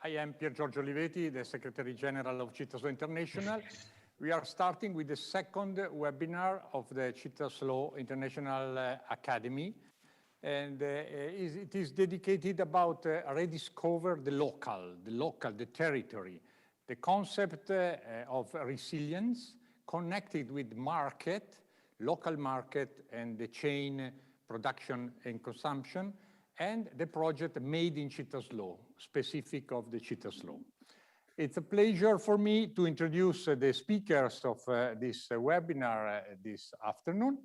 I am Pier Giorgio Olivetti, the Secretary General of Cittaslow International. We are starting with the second webinar of the Cittaslow International Academy. And it is dedicated about rediscover the local, the territory, the concept of resilience connected with market, local market and the chain production and consumption, and the project made in Cittaslow, specific of the Cittaslow. It's a pleasure for me to introduce the speakers of this webinar this afternoon.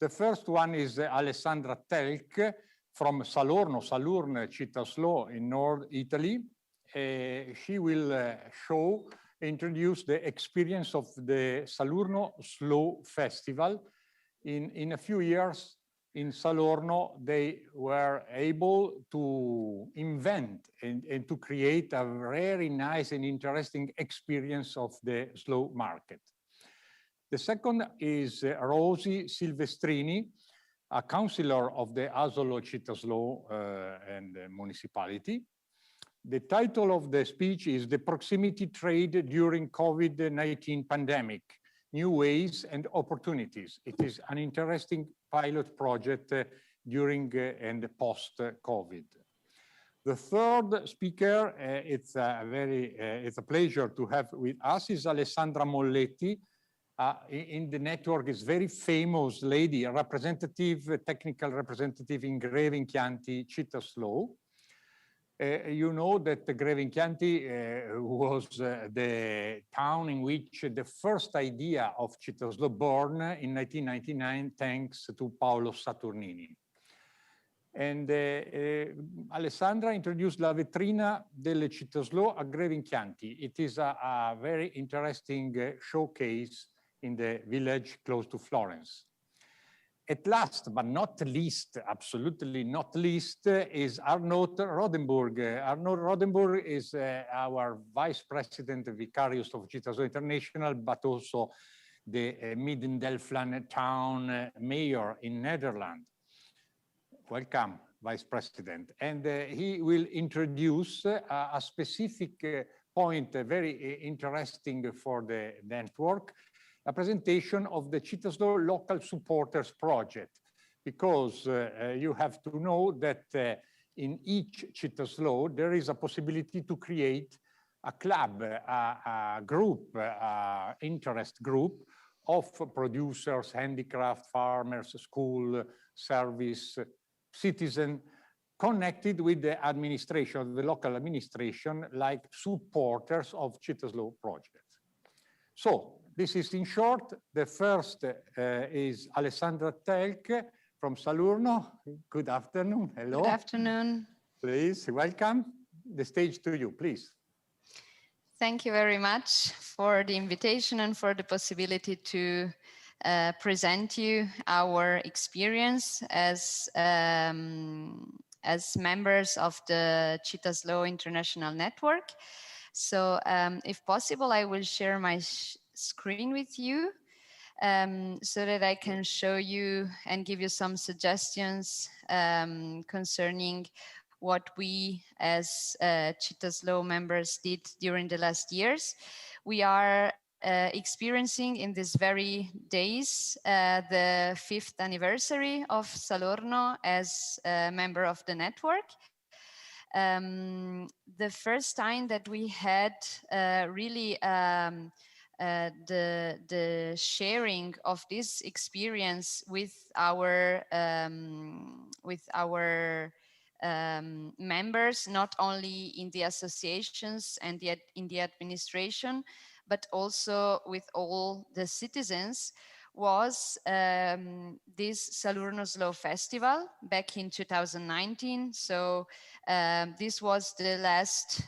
The first one is Alessandra Telch from salurn, Cittaslow in North Italy. She will introduce the experience of the Salurno Slow Festival. In a few years, in Salurno, they were able to invent and to create a very nice and interesting experience of the slow market. The second is Rosy Silvestrini, a councillor of the Asolo Cittaslow and the municipality. The title of the speech is The Proximity Trade During COVID-19 Pandemic, New Ways and Opportunities. It is an interesting pilot project during and post-COVID. The third speaker, it's a pleasure to have with us, is Alessandra Molletti. In the network is very famous lady, a technical representative in Greve in Chianti, Cittaslow. You know that Greve in Chianti was the town in which the first idea of Cittaslow born in 1999, thanks to Paolo Saturnini. And Alessandra introduced la Vetrina delle Cittaslow a Greve in Chianti. It is a very interesting showcase in the village close to Florence. At last, but not least, absolutely not least, is Arnoud Rodenburg. Arnoud Rodenburg is our Vice President Vicarius of Cittaslow International, but also the Midden-Delfland town mayor in Netherlands. Welcome, Vice President. And he will introduce a specific point, very interesting for the network, a presentation of the Cittaslow Local Supporters Project, because you have to know that in each Cittaslow there is a possibility to create a club, a group, interest group of producers, handicraft, farmers, school, service, citizen, connected with the administration, the local administration, like supporters of Cittaslow projects. So, this is in short. The first is Alessandra Telch from Salurno. Good afternoon. Hello. Good afternoon. Please, welcome. The stage to you, please. Thank you very much for the invitation and for the possibility to present you our experience as members of the Cittaslow International Network. So if possible, I will share my screen with you so that I can show you and give you some suggestions concerning what we as Cittaslow members did during the last years. We are experiencing in these very days the 5th anniversary of Salurno as a member of the network. The first time that we had really the sharing of this experience with our members, not only in the associations and in the administration, but also with all the citizens, was this Salurno Slow Festival back in 2019. So this was the last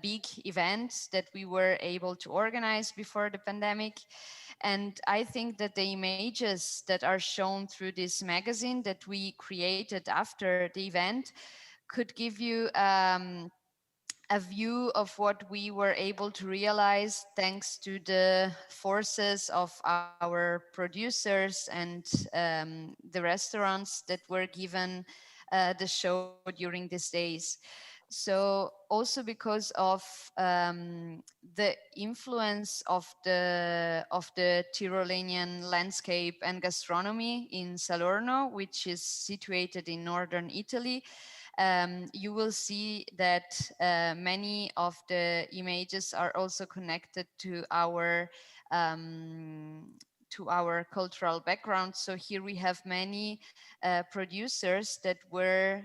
big event that we were able to organize before the pandemic. And I think that the images that are shown through this magazine that we created after the event could give you a view of what we were able to realize thanks to the forces of our producers and the restaurants that were given the show during these days. So also because of the influence of the Tirolenian landscape and gastronomy in Salurno, which is situated in northern Italy, you will see that many of the images are also connected to our cultural background. So here we have many producers that were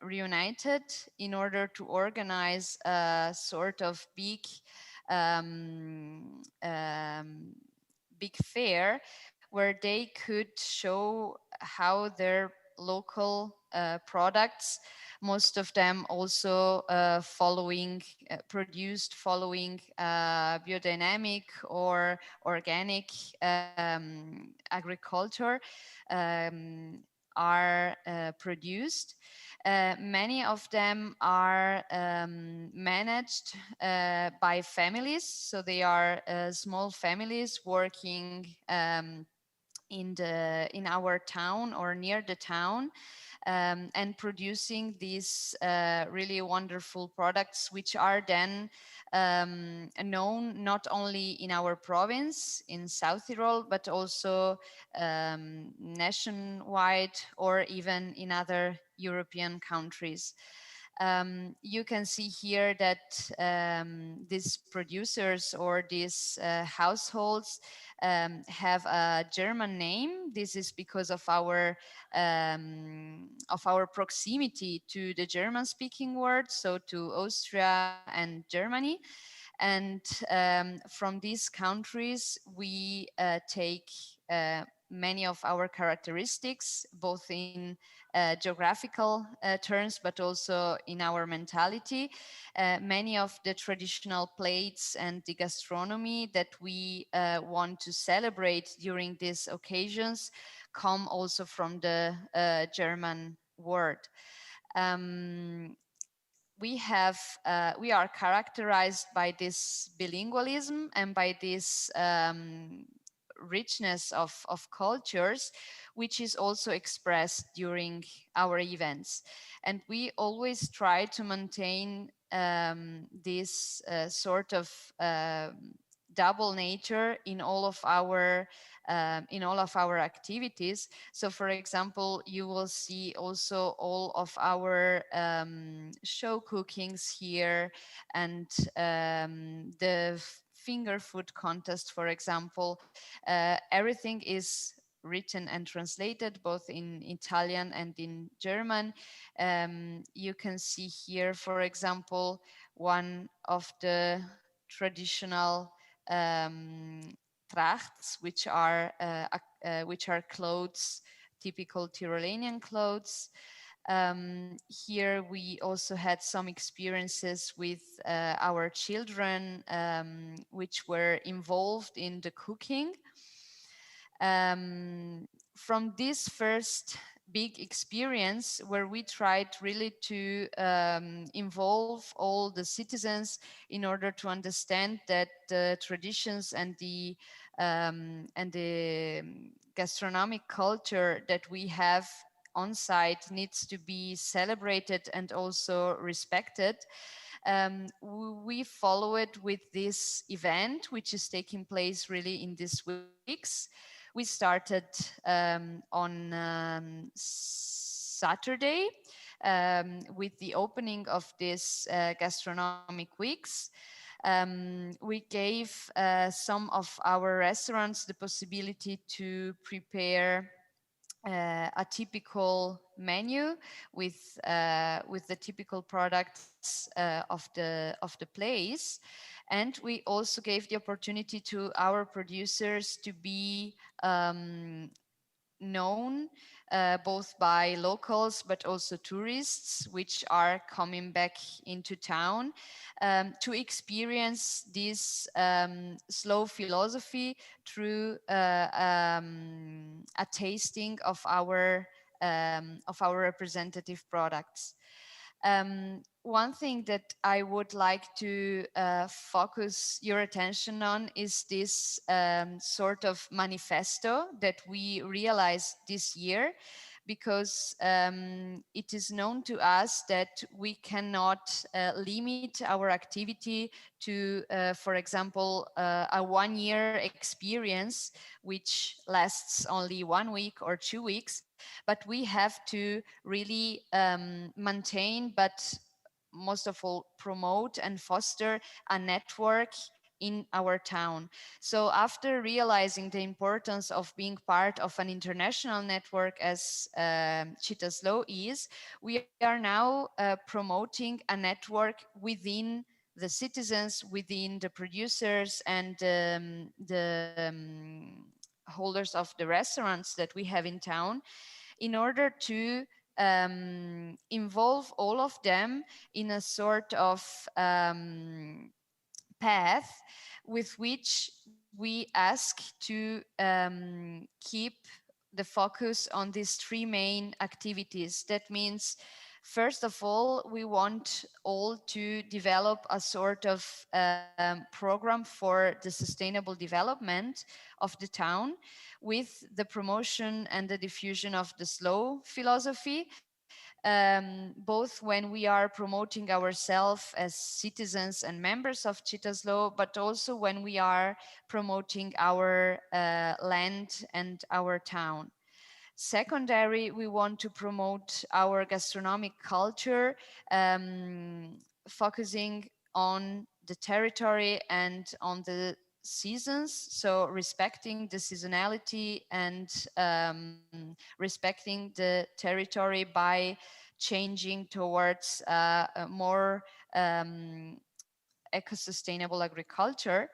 reunited in order to organize a sort of big fair where they could show how their local products, most of them also produced following biodynamic or organic agriculture, are produced. Many of them are managed by families, so they are small families working in our town or near the town, and producing these really wonderful products, which are then known not only in our province in South Tyrol, but also nationwide or even in other European countries. You can see here that these producers or these households have a German name. This is because of our proximity to the German-speaking world, so to Austria and Germany. And from these countries, we take many of our characteristics, both in geographical terms, but also in our mentality. Many of the traditional plates and the gastronomy that we want to celebrate during these occasions come also from the German word. We are characterized by this bilingualism and by this richness of cultures, which is also expressed during our events. And we always try to maintain this sort of double nature in all of our activities. So for example, you will see also all of our show cookings here, and the finger food contest, for example. Everything is written and translated both in Italian and in German. You can see here, for example, one of the traditional trachts, which are clothes, typical Tirolenian clothes. Here we also had some experiences with our children, which were involved in the cooking. From this first big experience, where we tried really to involve all the citizens in order to understand that the traditions and the gastronomic culture that we have on site needs to be celebrated and also respected. We follow it with this event, which is taking place really in these weeks. We started on Saturday with the opening of this gastronomic weeks. We gave some of our restaurants the possibility to prepare a typical menu with the typical products of the place. And we also gave the opportunity to our producers to be known both by locals but also tourists which are coming back into town to experience this slow philosophy through a tasting of our representative products. One thing that I would like to focus your attention on is this sort of manifesto that we realized this year, because it is known to us that we cannot limit our activity to, for example, a 1-year experience, which lasts only 1 week or 2 weeks, but we have to really maintain, but most of all promote and foster a network in our town. So after realizing the importance of being part of an international network as Cittaslow is, we are now promoting a network within the citizens, within the producers and the holders of the restaurants that we have in town, in order to involve all of them in a sort of path with which we ask to keep the focus on these 3 main activities. That means, first of all, we want all to develop a sort of program for the sustainable development of the town, with the promotion and the diffusion of the slow philosophy, both when we are promoting ourselves as citizens and members of Cittaslow, but also when we are promoting our land and our town. Secondary, we want to promote our gastronomic culture, focusing on the territory and on the seasons, so respecting the seasonality and respecting the territory by changing towards a more eco-sustainable agriculture.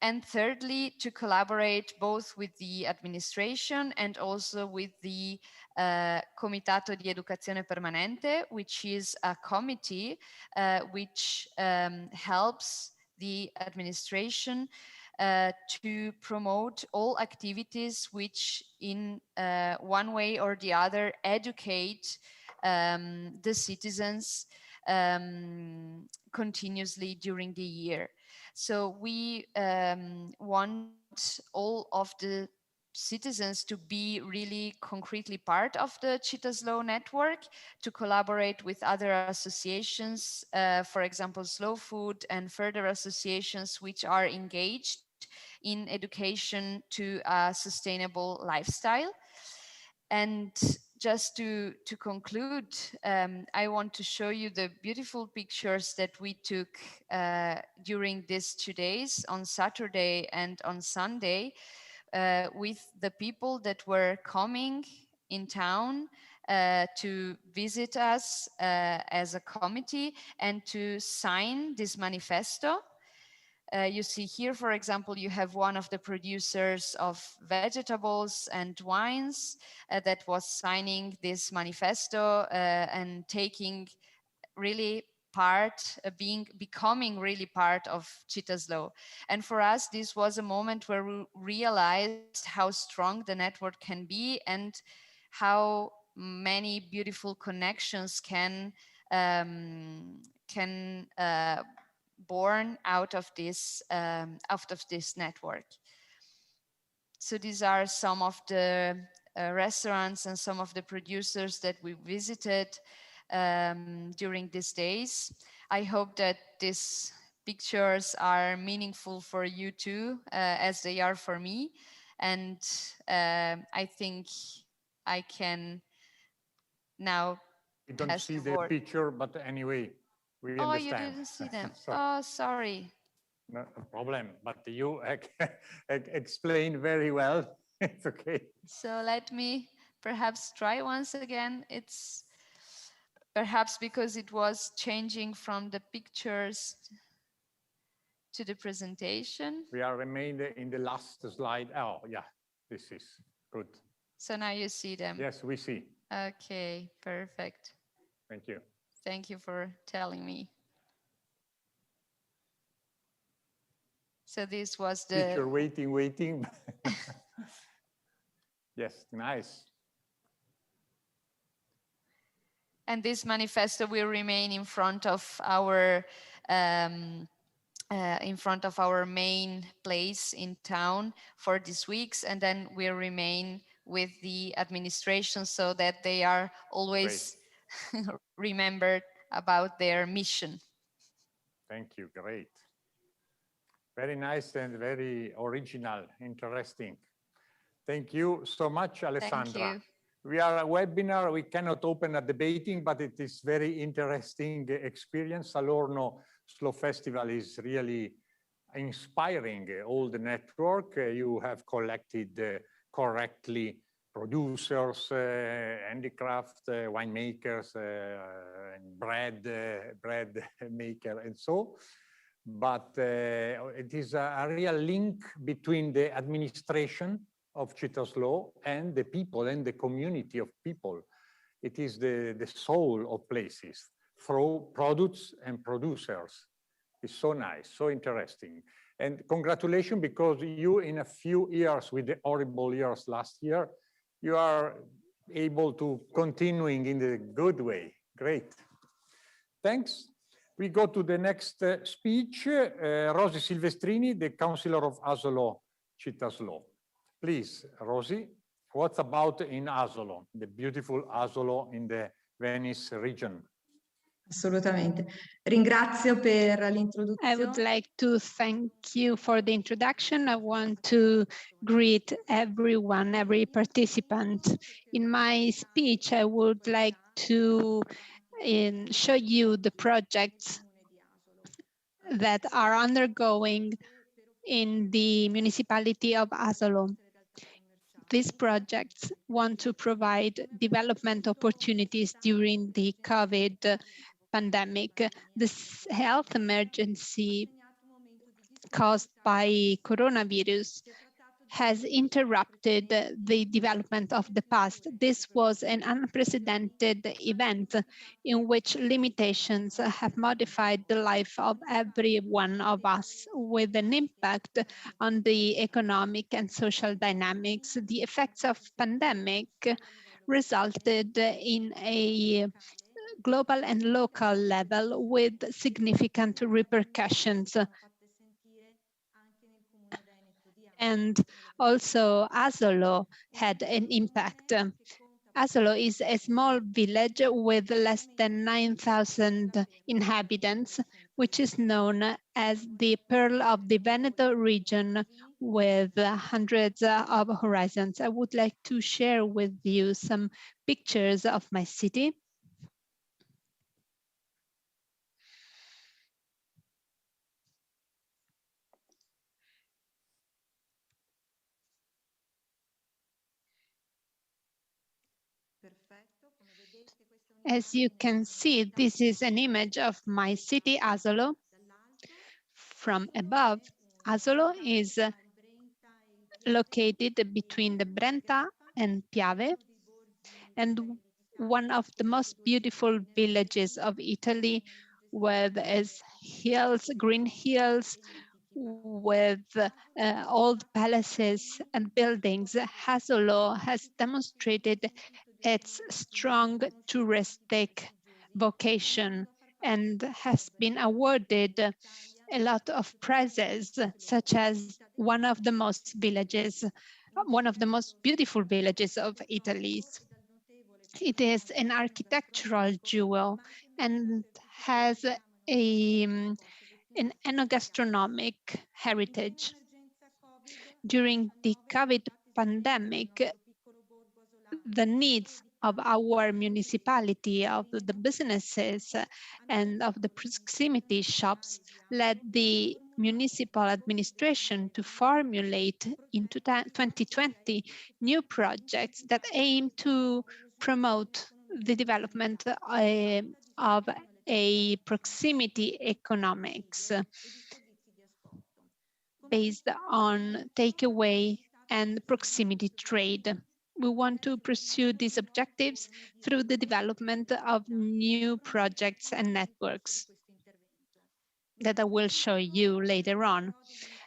And thirdly, to collaborate both with the administration and also with the Comitato di Educazione Permanente, which is a committee which helps the administration to promote all activities which in one way or the other educate the citizens continuously during the year. So we want all of the citizens to be really concretely part of the Cittaslow network, to collaborate with other associations, for example, Slow Food and further associations which are engaged in education to a sustainable lifestyle. And just to conclude, I want to show you the beautiful pictures that we took during these 2 days, on Saturday and on Sunday, with the people that were coming in town to visit us as a committee and to sign this manifesto. You see here, for example, you have one of the producers of vegetables and wines that was signing this manifesto and taking really part, becoming really part of Cittaslow. And for us, this was a moment where we realized how strong the network can be and how many beautiful connections can born out of this network. So these are some of the restaurants and some of the producers that we visited during these days. I hope that these pictures are meaningful for you too, as they are for me. And I think I can now We don't pass see the the word. picture, but anyway, we Oh, understand. you didn't see them. So, Oh, sorry. no problem, but you explain very well. It's okay. So let me perhaps try once again. It's perhaps because it was changing from the pictures to the presentation. We are remained in the last slide. Oh, yeah, this is good. So now you see them. Yes, we see. Okay, perfect. Thank you. Thank you for telling me. So this was the... Teacher waiting. Yes, nice. And this manifesto will remain in front of our main place in town for these weeks, and then we'll remain with the administration so that they are always remembered about their mission. Thank you, great. Very nice and very original, interesting. Thank you so much, Alessandra. Thank you. We are a webinar, we cannot open a debating, but it is very interesting experience. Salurno Slow Festival is really inspiring all the network. You have collected correctly producers, handicraft, winemakers, bread maker, and so. But it is a real link between the administration of Cittaslow and the people and the community of people. It is the soul of places through products and producers. It's so nice, so interesting. And congratulations, because you, in a few years, with the horrible years last year, you are able to continuing in the good way. Great. Thanks. We go to the next speech. Rosy Silvestrini, the Councillor of Asolo, Cittaslow. Please, Rosy, what's about in Asolo, the beautiful Asolo in the Venice region? Assolutamente. Ringrazio per l'introduzione. I would like to thank you for the introduction. I want to greet everyone, every participant. In my speech, I would like to show you the projects that are undergoing in the municipality of Asolo. These projects want to provide development opportunities during the COVID pandemic. This health emergency caused by coronavirus has interrupted the development of the past. This was an unprecedented event in which limitations have modified the life of every one of us with an impact on the economic and social dynamics. The effects of pandemic resulted in a global and local level with significant repercussions. And also Asolo had an impact. Asolo is a small village with less than 9,000 inhabitants, which is known as the Pearl of the Veneto region with hundreds of horizons. I would like to share with you some pictures of my city. As you can see, this is an image of my city, Asolo. From above, Asolo is located between the Brenta and Piave, and one of the most beautiful villages of Italy, with its hills, green hills, with old palaces and buildings. Asolo has demonstrated its strong touristic vocation and has been awarded a lot of prizes, such as one of the most beautiful villages of Italy. It is an architectural jewel and has an enogastronomic heritage. During the COVID pandemic, the needs of our municipality, of the businesses and of the proximity shops led the municipal administration to formulate in 2020 new projects that aim to promote the development of a proximity economics based on takeaway and proximity trade. We want to pursue these objectives through the development of new projects and networks that I will show you later on.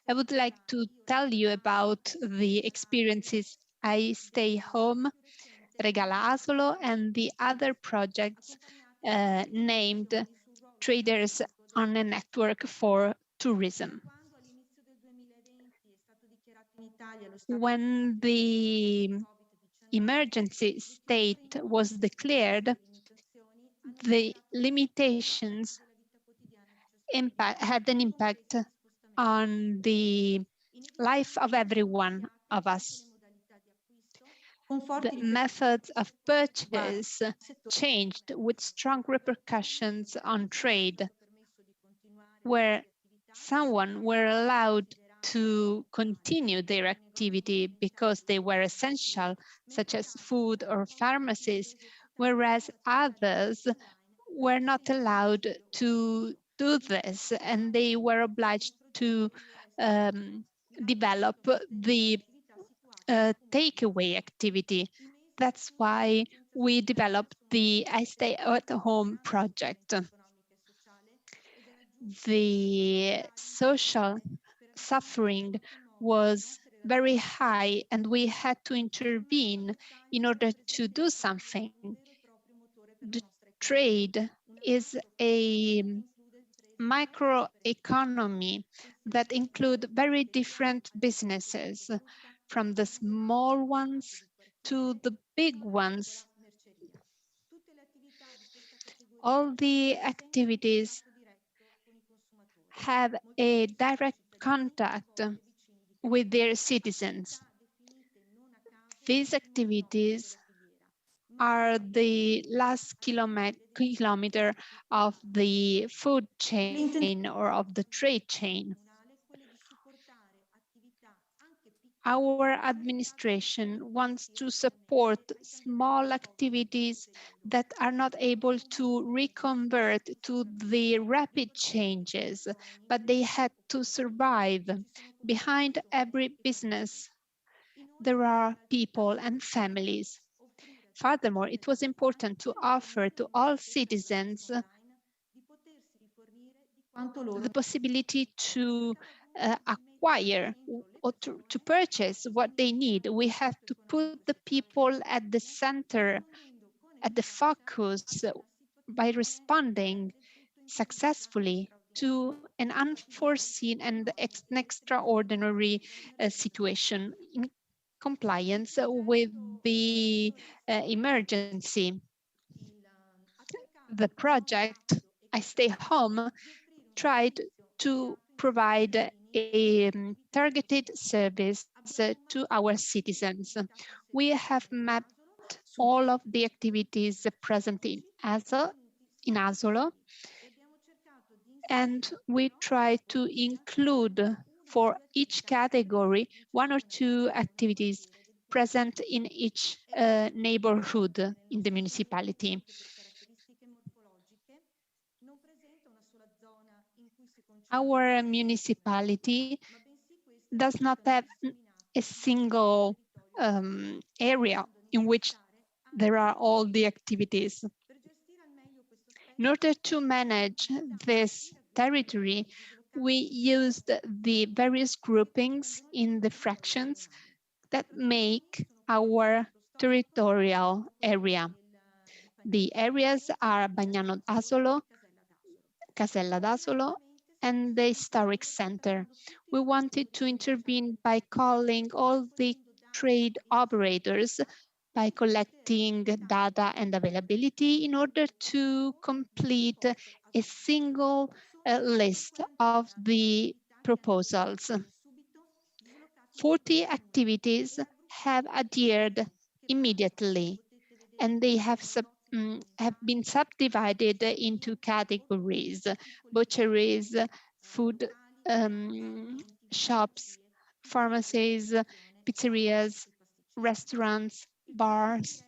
I would like to tell you about the experiences I Stay Home, Regala Asolo, and the other projects named Traders on a Network for Tourism. When the emergency state was declared, the limitations had an impact on the life of every one of us. The methods of purchase changed with strong repercussions on trade, where someone were allowed to continue their activity because they were essential, such as food or pharmacies, whereas others were not allowed to do this, and they were obliged to develop the takeaway activity. That's why we developed the I Stay at Home project. The social suffering was very high, and we had to intervene in order to do something. The trade is a microeconomy that include very different businesses, from the small ones to the big ones. All the activities have a direct contact with their citizens. These activities are the last kilometer of the food chain or of the trade chain. Our administration wants to support small activities that are not able to reconvert to the rapid changes, but they had to survive. Behind every business, there are people and families. Furthermore, it was important to offer to all citizens the possibility to acquire or to purchase what they need. We have to put the people at the center, at the focus, by responding successfully to an unforeseen and an extraordinary situation in compliance with the emergency. The project I Stay Home tried to provide a targeted service to our citizens. We have mapped all of the activities present in Asolo, and we try to include for each category 1 or 2 activities present in each neighborhood in the municipality. Our municipality does not have a single area in which there are all the activities. In order to manage this territory, we used the various groupings in the fractions that make our territorial area. The areas are Bagnano d'Asolo, Casella d'Asolo, and the Historic Center. We wanted to intervene by calling all the trade operators, by collecting data and availability in order to complete a single list of the proposals. 40 activities have adhered immediately. and they have been subdivided into categories: butcheries, food shops, pharmacies, pizzerias, restaurants, bars.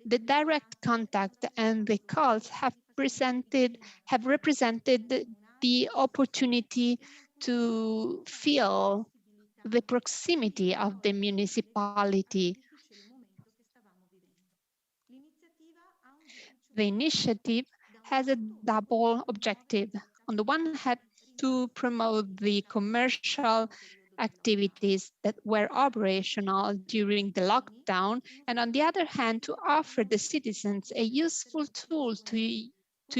The direct contact and the calls have represented the opportunity to feel the proximity of the municipality. The initiative has a double objective. On the one hand, to promote the commercial activities that were operational during the lockdown, and on the other hand, to offer the citizens a useful tool to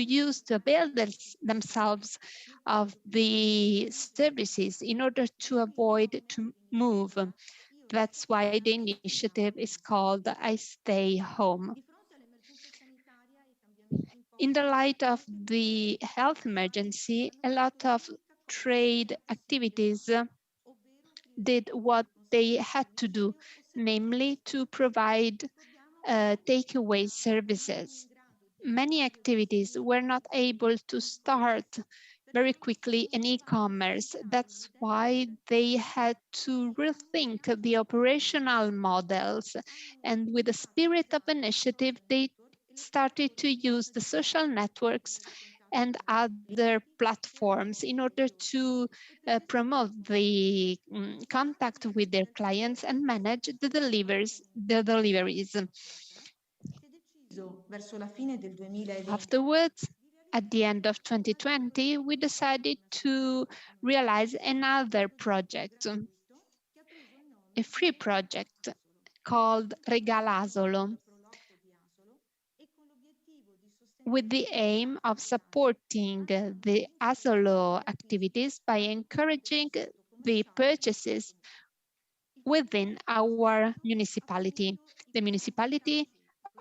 use to avail themselves of the services in order to avoid to move. That's why the initiative is called I Stay Home. In the light of the health emergency, a lot of trade activities did what they had to do, namely to provide takeaway services. Many activities were not able to start very quickly in e-commerce. That's why they had to rethink the operational models. And with the spirit of initiative, they started to use the social networks and other platforms in order to promote the contact with their clients and manage the deliveries. Afterwards, at the end of 2020, we decided to realize another project, a free project called Asolo, with the aim of supporting the Asolo activities by encouraging the purchases within our municipality. The municipality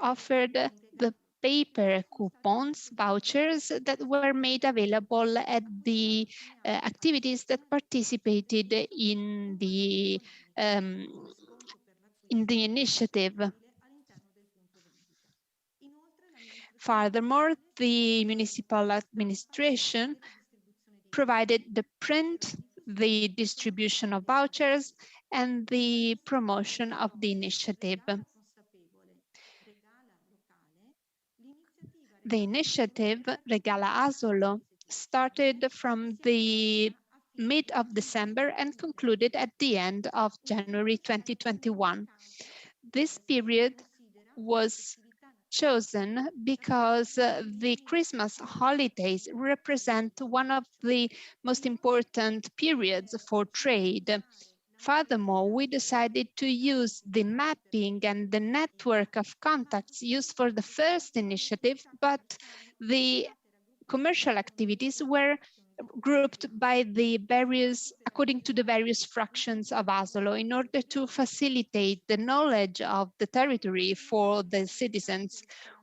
offered the paper coupons, vouchers that were made available at the activities that participated in the initiative. Furthermore, the municipal administration provided the print, the distribution of vouchers, and the promotion of the initiative. The initiative, Regala Asolo, started from the mid of December and concluded at the end of January 2021. This period was chosen because the Christmas holidays represent one of the most important periods for trade. Furthermore, we decided to use the mapping and the network of contacts used for the first initiative, but the commercial activities were grouped by according to the various fractions of Asolo in order to facilitate the knowledge of the territory for the citizens.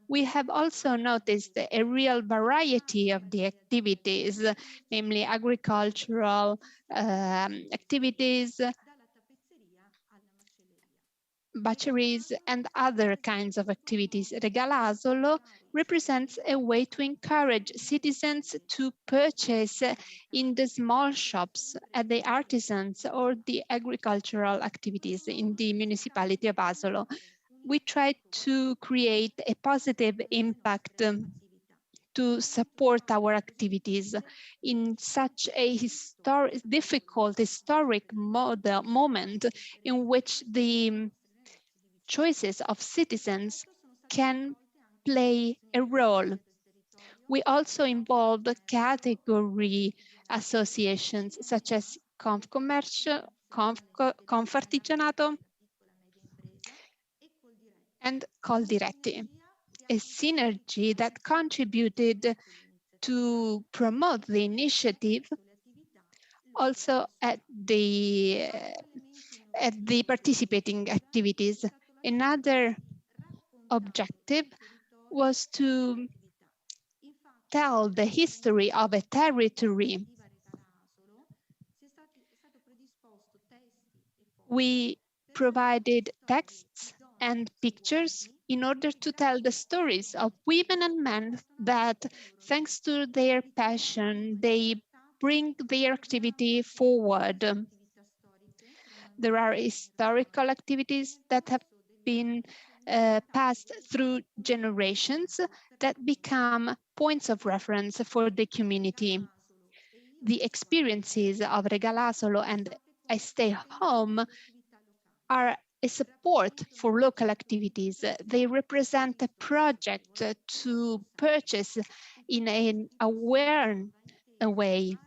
We have also noticed a real variety of the activities, namely agricultural activities, butcheries, and other kinds of activities. Regala Asolo represents a way to encourage citizens to purchase in the small shops, at the artisans, or the agricultural activities in the municipality of Asolo. We try to create a positive impact to support our activities in such a difficult historic moment in which the choices of citizens can play a role. We also involve category associations such as Confcommercio, Confartigianato, and Coldiretti, a synergy that contributed to promote the initiative also at the participating activities. Another objective was to tell the history of a territory. We provided texts and pictures in order to tell the stories of women and men that, thanks to their passion, they bring their activity forward. There are historical activities that have been passed through generations that become points of reference for the community. The experiences of Asolo and I Stay Home are a support for local activities. They represent a project to purchase in an aware way.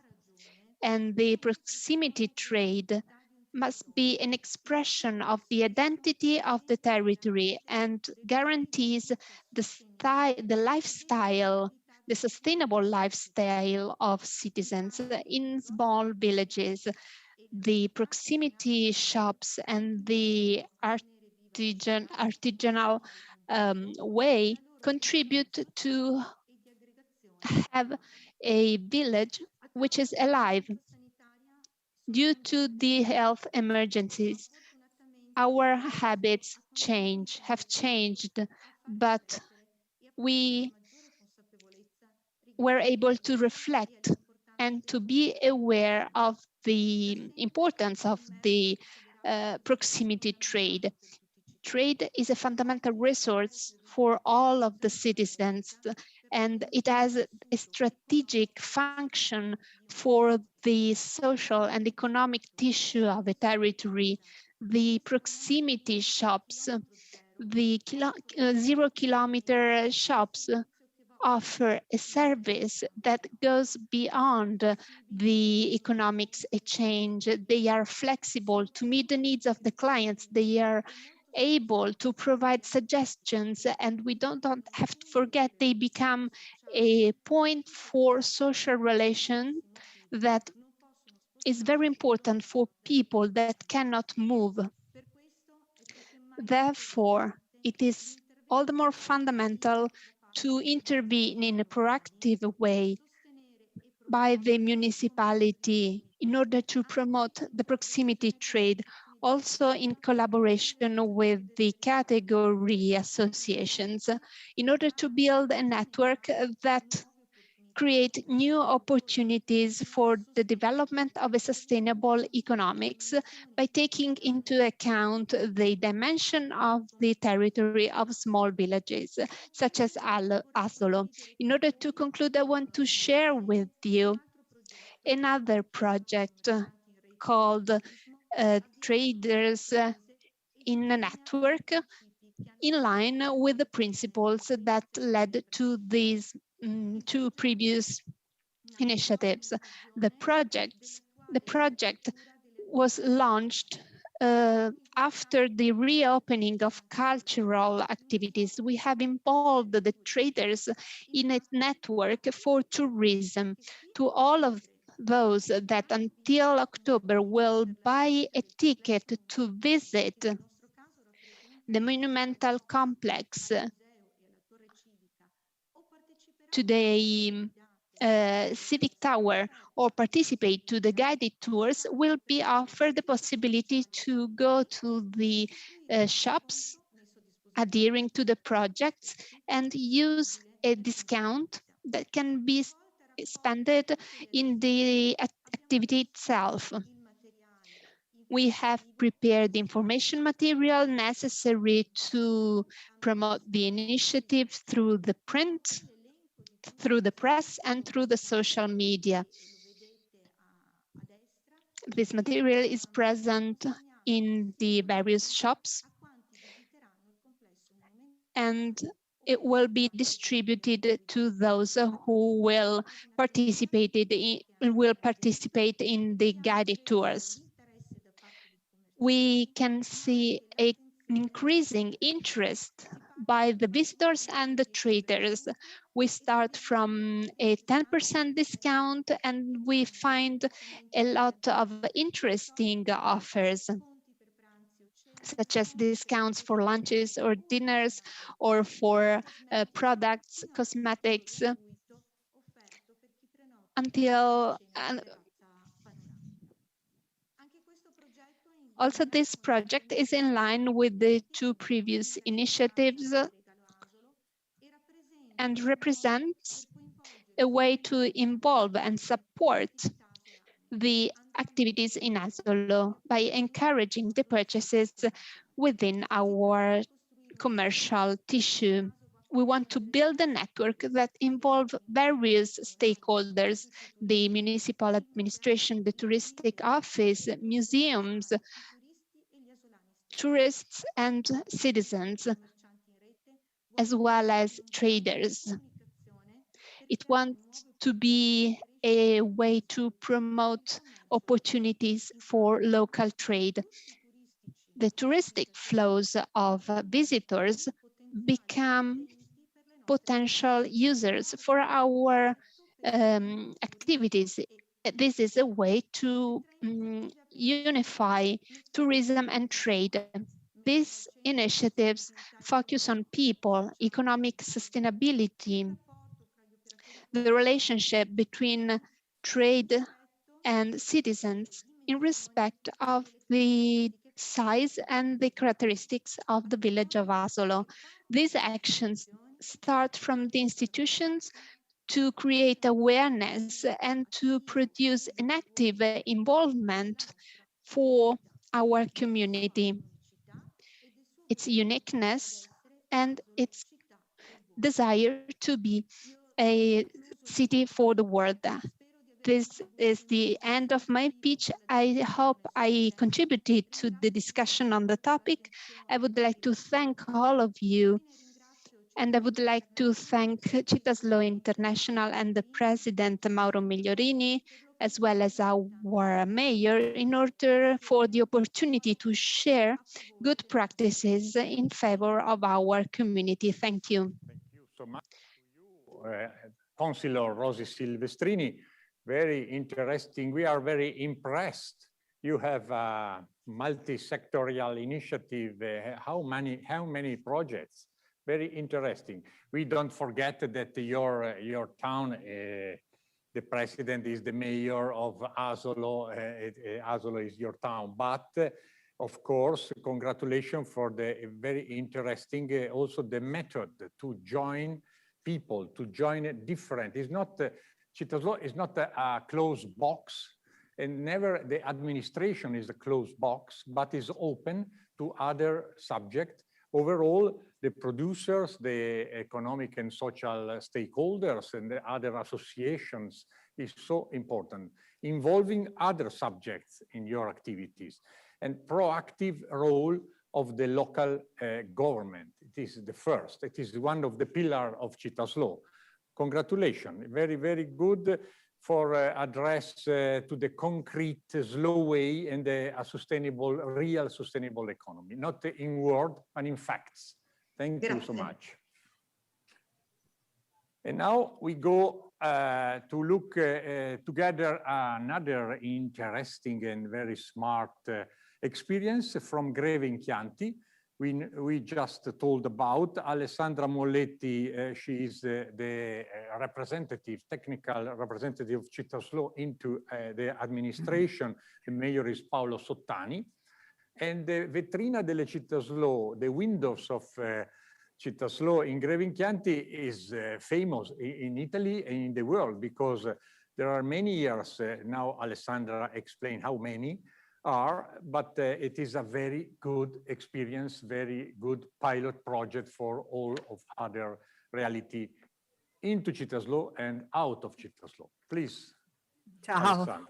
And the proximity trade must be an expression of the identity of the territory and guarantees the lifestyle, the sustainable lifestyle of citizens in small villages. The proximity shops and the artisanal way contribute to have a village which is alive. Due to the health emergencies, our habits have changed, but we were able to reflect and to be aware of the importance of the proximity trade. Trade is a fundamental resource for all of the citizens, and it has a strategic function for the social and economic tissue of a territory. The proximity shops, the 0-kilometer shops offer a service that goes beyond the economics exchange. They are flexible to meet the needs of the clients. They are able to provide suggestions, and we don't have to forget they become a point for social relation that is very important for people that cannot move. Therefore, it is all the more fundamental to intervene in a proactive way by the municipality in order to promote the proximity trade, also in collaboration with the category associations, in order to build a network that create new opportunities for the development of a sustainable economics by taking into account the dimension of the territory of small villages, such as Asolo. In order to conclude, I want to share with you another project called Traders in a Network, in line with the principles that led to these two previous initiatives. The project was launched after the reopening of cultural activities. We have involved the traders in a network for tourism. To all of those that until October will buy a ticket to visit the monumental complex, to the Civic Tower, or participate to the guided tours, will be offered the possibility to go to the shops adhering to the projects and use a discount that can be spent in the activity itself. We have prepared the information material necessary to promote the initiative through the print, through the press, and through the social media. This material is present in the various shops, and it will be distributed to those who will participate in the guided tours. We can see an increasing interest by the visitors and the traders. We start from a 10% discount, and we find a lot of interesting offers, such as discounts for lunches or dinners, or for products, cosmetics, Also, this project is in line with the two previous initiatives and represents a way to involve and support the activities in Asolo by encouraging the purchases within our commercial tissue. We want to build a network that involves various stakeholders, the municipal administration, the touristic office, museums, tourists and citizens, as well as traders. It wants to be a way to promote opportunities for local trade. The touristic flows of visitors become potential users for our activities. This is a way to unify tourism and trade. These initiatives focus on people, economic sustainability, the relationship between trade and citizens in respect of the size and the characteristics of the village of Asolo. These actions start from the institutions to create awareness and to produce an active involvement for our community, its uniqueness and its desire to be a city for the world. This is the end of my speech. I hope I contributed to the discussion on the topic. I would like to thank all of you. And I would like to thank Cittaslow International and the President Mauro Migliorini, as well as our mayor, in order for the opportunity to share good practices in favor of our community. Thank you. Thank you so much to you, Councillor Rosy Silvestrini. Very interesting. We are very impressed. You have a multi-sectorial initiative. How many projects? Very interesting. We don't forget that your town, the president is the mayor of Asolo. Asolo is your town, but of course, congratulations for the very interesting, also the method to join people, to join different. It's not, Cittaslow is not a closed box, and never the administration is a closed box, but is open to other subjects. Overall, the producers, the economic and social stakeholders, and the other associations is so important. Involving other subjects in your activities and proactive role of the local government. It is the first. It is one of the pillars of Cittaslow. Congratulations. Very, very good for address to the concrete, slow way and a sustainable, real sustainable economy, not in word, but in facts. Thank you so much. And now we go to look together another interesting and very smart experience from Greve in Chianti. We just told about Alessandra Molletti. She is the representative, technical representative of Cittaslow into the administration. The mayor is Paolo Sottani. And the Vetrina delle Cittaslow, the windows of Cittaslow in Greve in Chianti is famous in Italy and in the world because there are many years now. Alessandra explained how many are, but it is a very good experience, very good pilot project for all of other reality into Cittaslow and out of Cittaslow. Please. Ciao. Alessandra.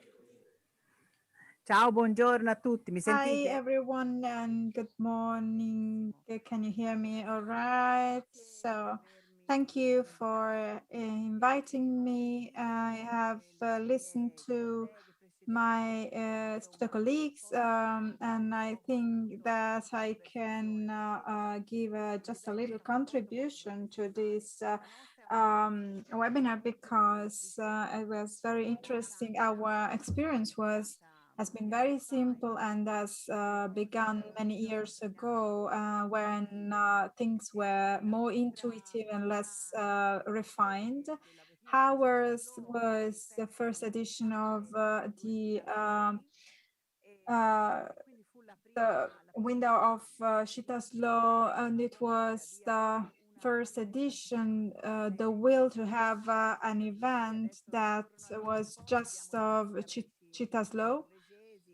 Ciao, buongiorno a tutti. Mi sentite? Hi everyone and good morning. Can you hear me all right? So thank you for inviting me. I have listened to my colleagues and I think that I can give just a little contribution to this webinar because it was very interesting. Our experience has been very simple and has begun many years ago when things were more intuitive and less refined. Ours was the first edition of the the window of Cittaslow, and it was the first edition, the will to have an event that was just of Cittaslow.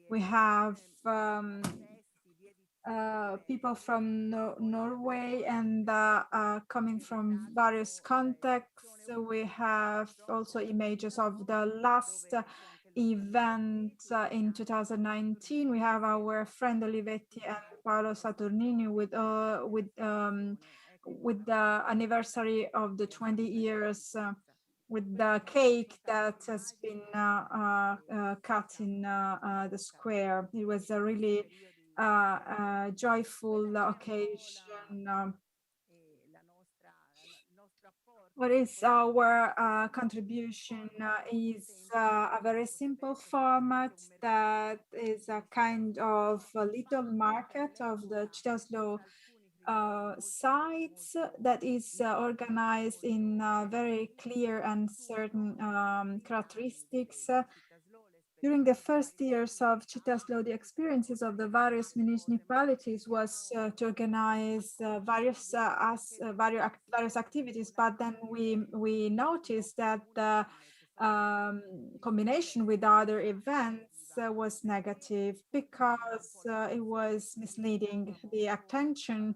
We have people from Norway and coming from various contexts. So we have also images of the last event in 2019. We have our friend Olivetti and Paolo Saturnini with the anniversary of the 20 years with the cake that has been cut in the square. It was a really joyful occasion. What is our contribution is a very simple format that is a kind of a little market of the Cittaslow sites that is organized in very clear and certain characteristics. During the first years of Cittaslow, the experiences of the various municipalities was to organize various activities, but then we noticed that the combination with other events was negative because it was misleading the attention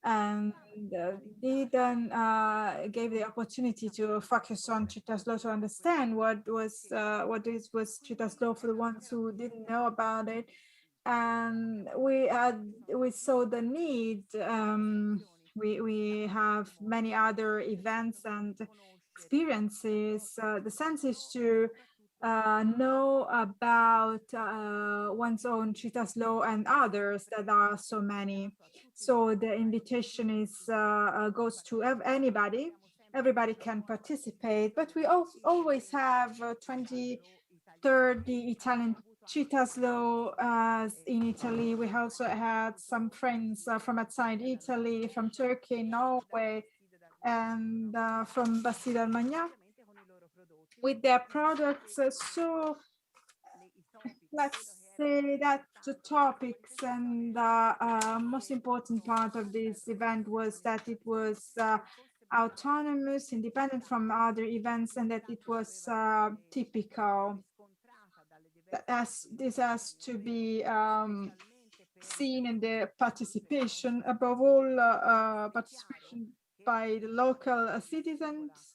and didn't gave the opportunity to focus on Cittaslow to understand what was Cittaslow for the ones who didn't know about it. And we saw the need. We have many other events and experiences. The sense is to know about one's own Cittaslow and others that are so many. So the invitation is goes to anybody. Everybody can participate, but we always have 20, 30 Italian Cittaslow in Italy. We also had some friends from outside Italy, from Turkey, Norway, and from Bastide Armagnac with their products. So let's say that the topics and the most important part of this event was that it was autonomous, independent from other events, and that it was typical. This has to be seen in the participation, above all participation by the local citizens.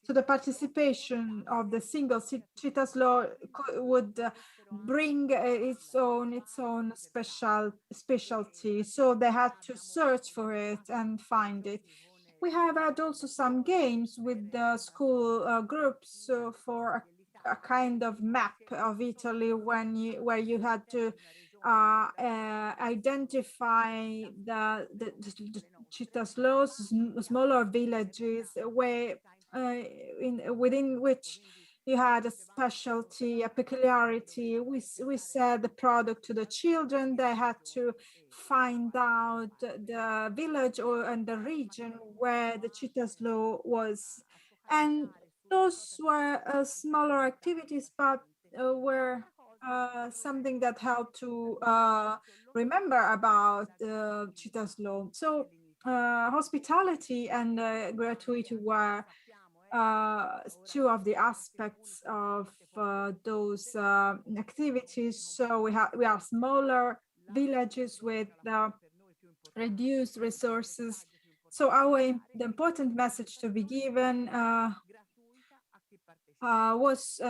So the participation of the single Cittaslow would bring its own specialty. So they had to search for it and find it. We have had also some games with the school groups for a kind of map of Italy where you had to identify the Cittaslows, smaller villages where within which you had a specialty, a peculiarity. We said the product to the children. They had to find out the village and the region where the Cittaslow was. And those were smaller activities, but were something that helped to remember about Cittaslow. So hospitality and gratuity were two of the aspects of those activities. So we are smaller villages with reduced resources. So the important message to be given was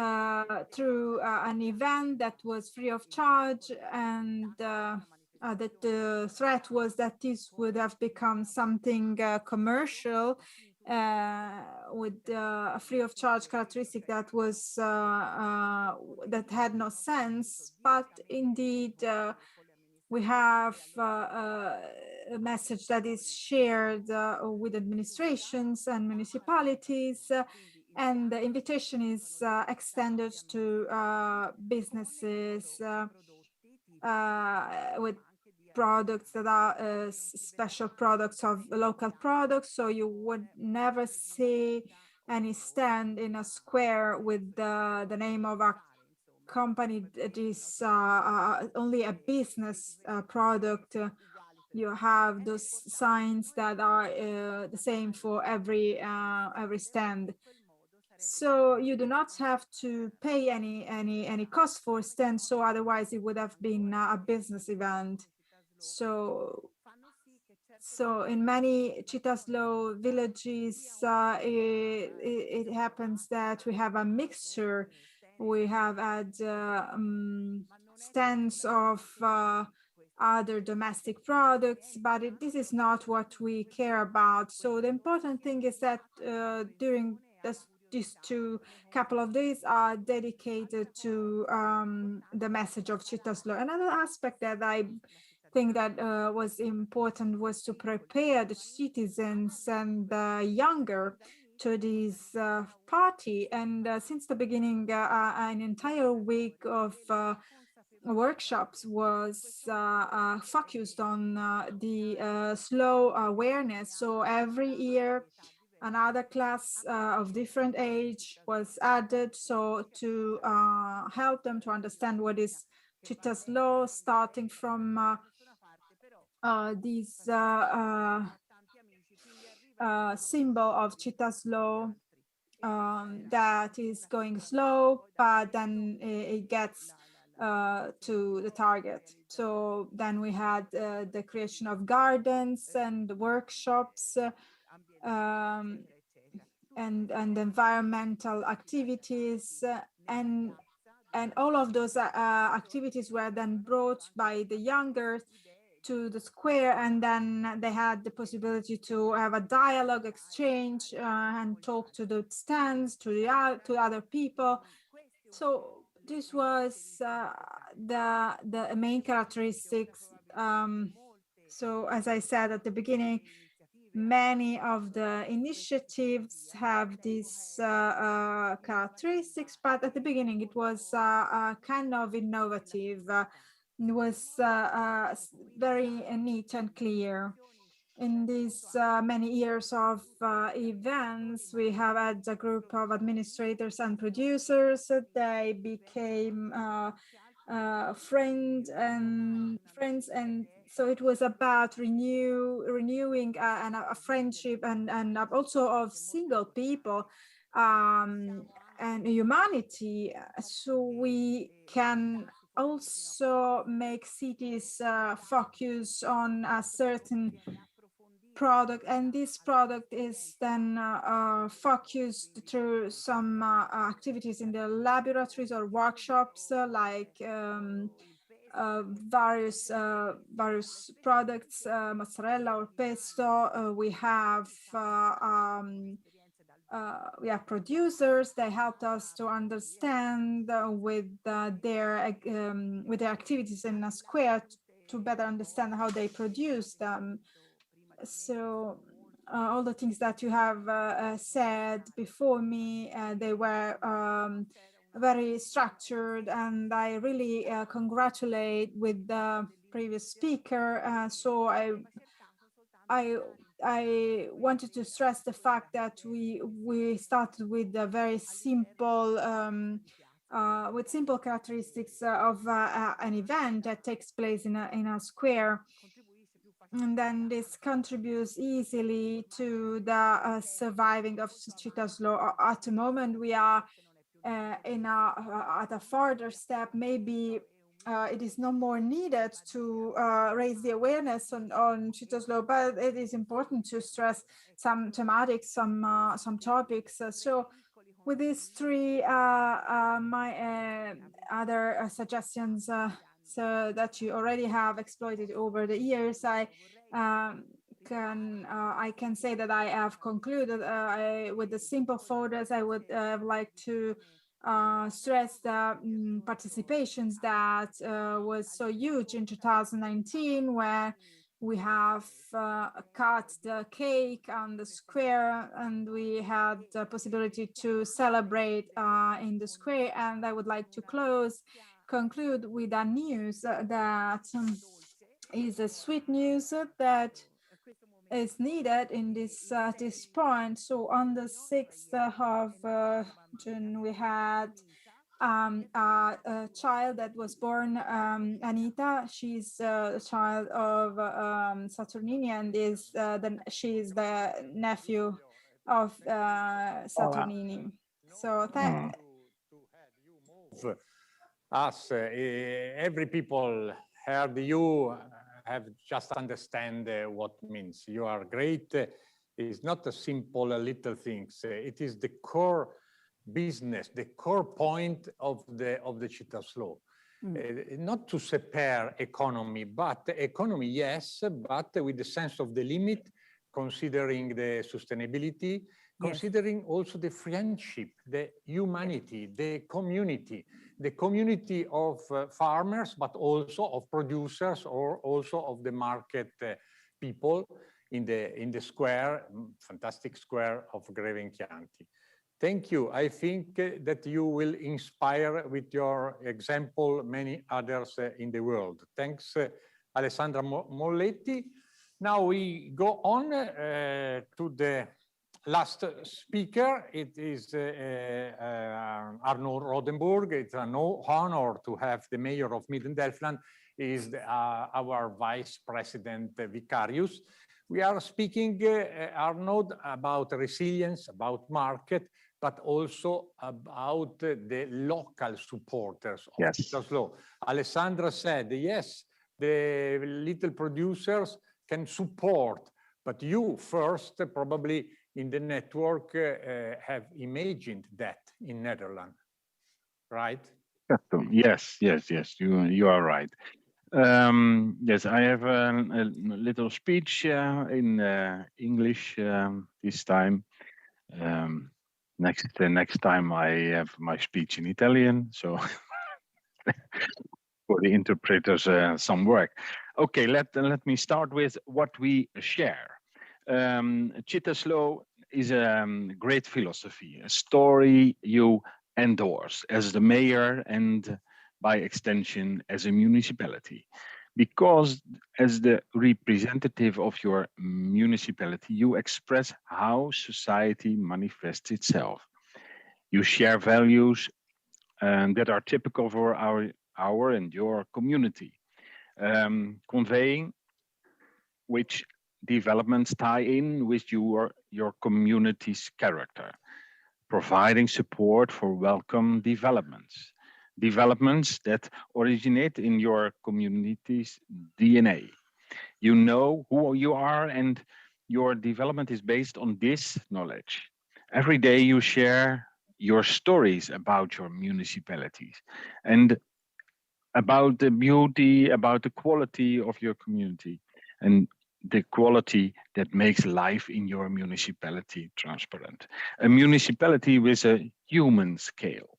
through an event that was free of charge, and that the threat was that this would have become something commercial with a free of charge characteristic that was that had no sense. But indeed, we have a message that is shared with administrations and municipalities, and the invitation is extended to businesses with products that are special products of local products. So you would never see any stand in a square with the name of a company that is only a business product, you have those signs that are the same for every stand. So you do not have to pay any cost for stand. So otherwise it would have been a business event. So in many Cittaslow villages, it happens that we have a mixture. We have had stands of other domestic products, but this is not what we care about. So the important thing is that during these couple of days are dedicated to the message of Cittaslow. Another aspect that I think that was important was to prepare the citizens and the younger to this party. And since the beginning, an entire week of workshops was focused on the slow awareness. So every year, another class of different age was added, so to help them to understand what is Cittaslow, starting from this symbol of Cittaslow that is going slow, but then it gets to the target. So then we had the creation of gardens and workshops and environmental activities, and all of those activities were then brought by the younger to the square, and then they had the possibility to have a dialogue, exchange, and talk to the stands, to other people. So this was the main characteristics. So as I said at the beginning, many of the initiatives have these characteristics, but at the beginning it was kind of innovative. It was very neat and clear. In these many years of events, we have had a group of administrators and producers. They became friends, and so it was about renewing a friendship and also of single people and humanity. So we can also make cities focus on a certain product, and this product is then focused through some activities in the laboratories or workshops, like various products, mozzarella or pesto. We have producers. They helped us to understand with their activities in a square to better understand how they produce them. So all the things that you have said before me, they were very structured, and I really congratulate with the previous speaker. So I wanted to stress the fact that we started with a very simple with simple characteristics of an event that takes place in a square, and then this contributes easily to the surviving of Cittaslow. At the moment, we are at a further step. Maybe it is no more needed to raise the awareness on Cittaslow, but it is important to stress some thematics, some topics. So with these three, my other suggestions so that you already have exploited over the years, I can say that I have concluded with the simple photos. I would like to stress the participations that was so huge in 2019, where we have cut the cake on the square, and we had the possibility to celebrate in the square. And I would like to conclude with a news that is a sweet news that is needed in this point. So on the 6th of June, we had a child that was born, Anita. She's a child of Saturnini, and she's the nephew of Saturnini. So us, every people heard you have just understand what means. You are great. It's not a simple little things. It is the core business, the core point of the Cittaslow. Not to separate economy, but economy, yes, but with the sense of the limit, considering the sustainability, considering also the friendship, the humanity, the community of farmers, but also of producers, or also of the market people in the square, fantastic square of Greve in Chianti. Thank you. I think that you will inspire with your example many others in the world. Thanks, Alessandra Molletti. Now we go on to the last speaker. It is Arnoud Rodenburg. It's an honor to have the mayor of Midden-Delfland is our vice president vicarius. We are speaking, Arnoud, about resilience, about market, but also about the local supporters of Cittaslow. Alessandra said, yes, the little producers can support, but you first probably in the network have imagined that in Netherlands, right? Yes, you are right. Yes, I have a little speech in English this time. Next time I have my speech in Italian, so for the interpreters some work. Okay, let me start with what we share. Cittaslow is a great philosophy, a story you endorse as the mayor and by extension as a municipality. Because as the representative of your municipality, you express how society manifests itself. You share values that are typical for our and your community, conveying which developments tie in with your community's character, providing support for welcome developments that originate in your community's DNA. You know who you are, and your development is based on this knowledge. Every day you share your stories about your municipalities and about the beauty, about the quality of your community, and the quality that makes life in your municipality transparent. A municipality with a human scale.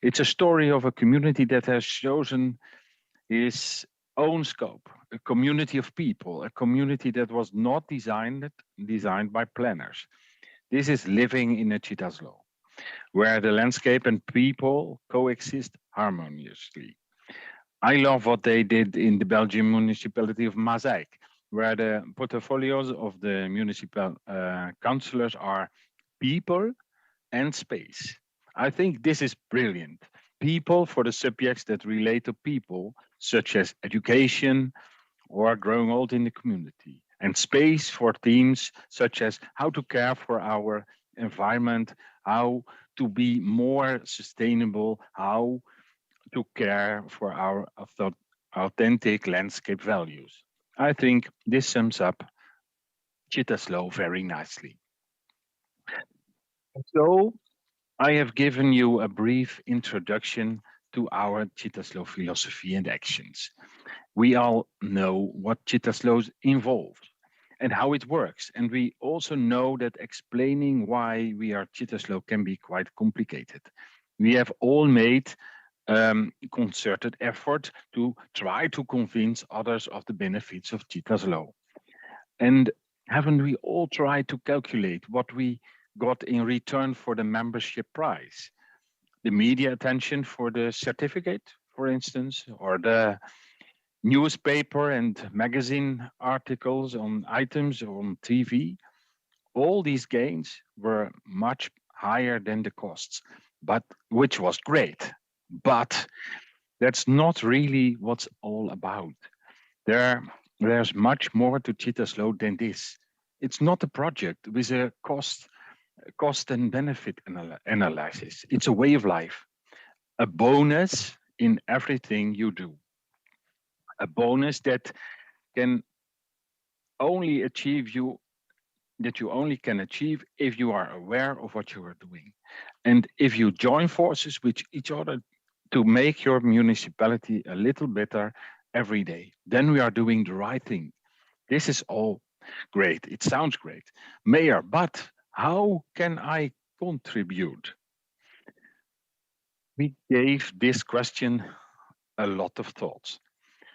It's a story of a community that has chosen its own scope, a community of people, a community that was not designed by planners. This is living in a Cittaslow, where the landscape and people coexist harmoniously. I love what they did in the Belgian municipality of Mazeik, where the portfolios of the municipal councillors are people and space. I think this is brilliant. People for the subjects that relate to people, such as education or growing old in the community, and space for themes such as how to care for our environment, how to be more sustainable, how to care for our authentic landscape values. I think this sums up Cittaslow very nicely. So I have given you a brief introduction to our Cittaslow philosophy and actions. We all know what Cittaslow involved and how it works. And we also know that explaining why we are Cittaslow can be quite complicated. We have all made concerted effort to try to convince others of the benefits of Cittaslow. And haven't we all tried to calculate what we got in return for the membership price? The media attention for the certificate, for instance, or the newspaper and magazine articles on items on TV. All these gains were much higher than the costs, but which was great. But that's not really what's all about. There's much more to Cittaslow than this. It's not a project with a cost and benefit analysis. It's a way of life, a bonus in everything you do, a bonus that can only achieve you that you only can achieve if you are aware of what you are doing and if you join forces with each other to make your municipality a little better every day. Then we are doing the right thing. This is all great. It sounds great, Mayor, but how can I contribute? We gave this question a lot of thoughts.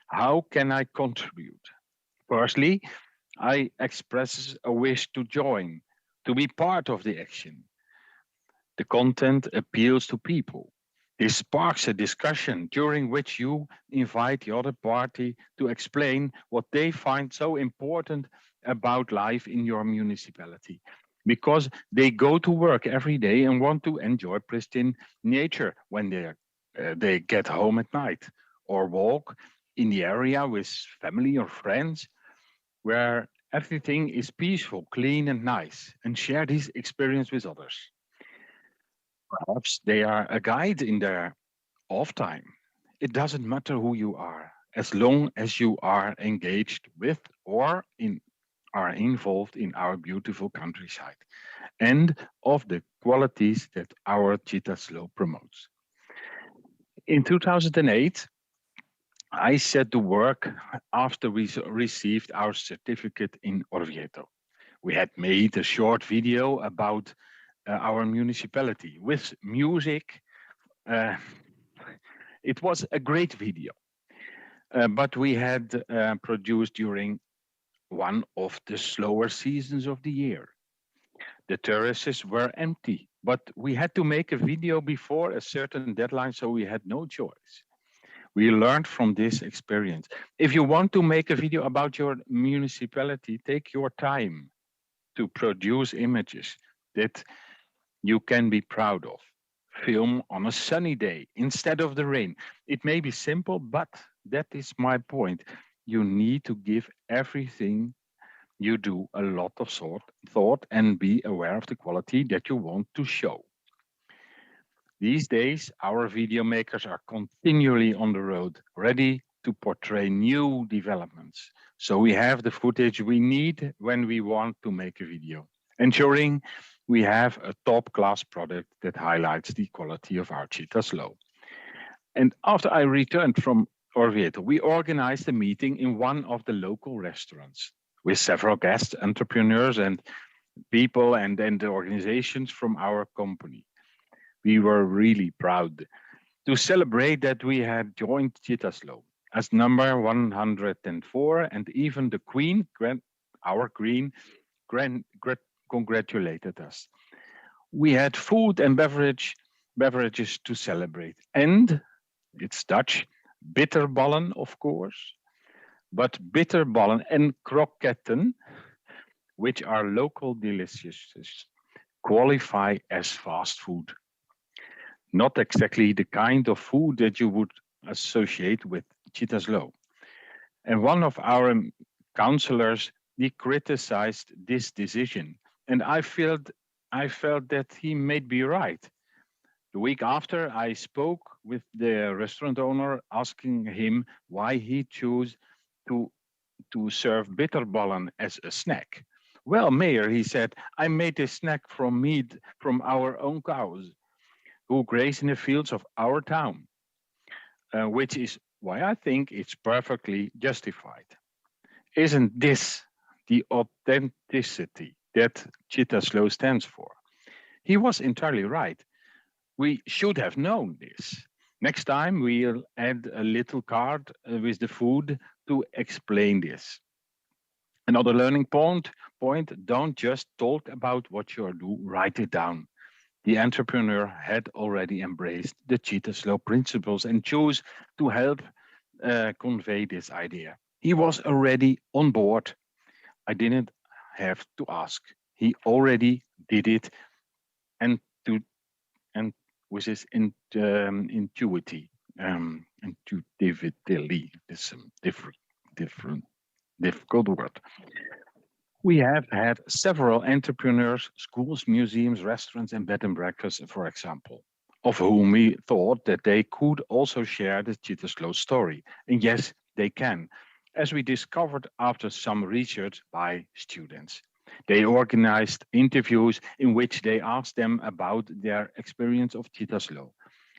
How can I contribute? Firstly, I express a wish to join, to be part of the action. The content appeals to people. This sparks a discussion during which you invite the other party to explain what they find so important about life in your municipality. Because they go to work every day and want to enjoy pristine nature when they get home at night, or walk in the area with family or friends where everything is peaceful, clean, and nice, and share this experience with others. Perhaps they are a guide in their off time. It doesn't matter who you are, as long as you are engaged with or are involved in our beautiful countryside and of the qualities that our Cittaslow promotes. In 2008, I set to work after we received our certificate in Orvieto. We had made a short video about our municipality with music. It was a great video, but we had produced during one of the slower seasons of the year. The terraces were empty, but we had to make a video before a certain deadline, so we had no choice. We learned from this experience. If you want to make a video about your municipality, take your time to produce images that you can be proud of. Film on a sunny day instead of the rain. It may be simple, but that is my point. You need to give everything you do a lot of thought and be aware of the quality that you want to show. These days, our video makers are continually on the road, ready to portray new developments. So we have the footage we need when we want to make a video, ensuring we have a top-class product that highlights the quality of our Cittaslow. And after I returned from Orvieto, we organized a meeting in one of the local restaurants with several guests, entrepreneurs, and people and the organizations from our company. We were really proud to celebrate that we had joined Cittaslow as number 104, and even the Queen, our Queen, congratulated us. We had food and beverages to celebrate, and it's Dutch, bitterballen, of course, but bitterballen and kroketten, which are local delicious, qualify as fast food. Not exactly the kind of food that you would associate with Cittaslow. And one of our councillors, he criticized this decision. And I felt that he may be right. The week after, I spoke with the restaurant owner, asking him why he chose to serve bitterballen as a snack. Well, Mayor, he said, I made this snack from meat from our own cows who graze in the fields of our town, which is why I think it's perfectly justified. Isn't this the authenticity that Cittaslow stands for? He was entirely right. We should have known this. Next time we'll add a little card with the food to explain this. Another learning point, don't just talk about what you do, write it down. The entrepreneur had already embraced the Cittaslow principles and chose to help convey this idea. He was already on board. I didn't have to ask. He already did it, and with his intuitivity, this difficult word. We have had several entrepreneurs, schools, museums, restaurants, and bed and breakfasts, for example, of whom we thought that they could also share the Cittaslow story. And yes, they can, as we discovered after some research by students. They organized interviews in which they asked them about their experience of Cittaslow.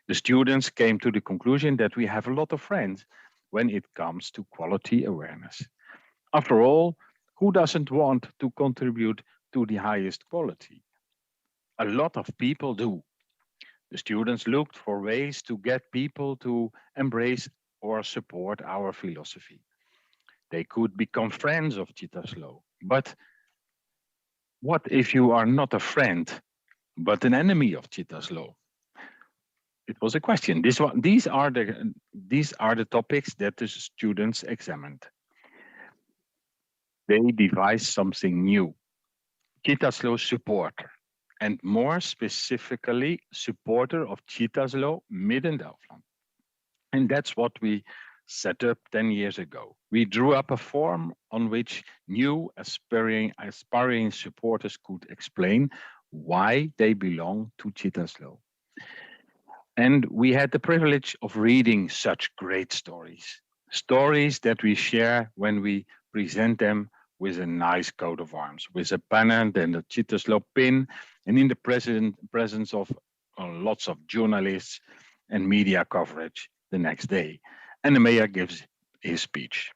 The students came to the conclusion that we have a lot of friends when it comes to quality awareness. After all, who doesn't want to contribute to the highest quality? A lot of people do. The students looked for ways to get people to embrace or support our philosophy. They could become friends of Cittaslow, but what if you are not a friend, but an enemy of Cittaslow? It was a question. These are the topics that the students examined. They devised something new. Cittaslow supporter, and more specifically, supporter of Cittaslow Midden-Delfland. And that's what we set up 10 years ago. We drew up a form on which new aspiring supporters could explain why they belong to Cittaslow. And we had the privilege of reading such great stories, stories that we share when we present them with a nice coat of arms, with a pennant and a Cittaslow pin, and in the presence of lots of journalists and media coverage the next day. And the mayor gives his speech.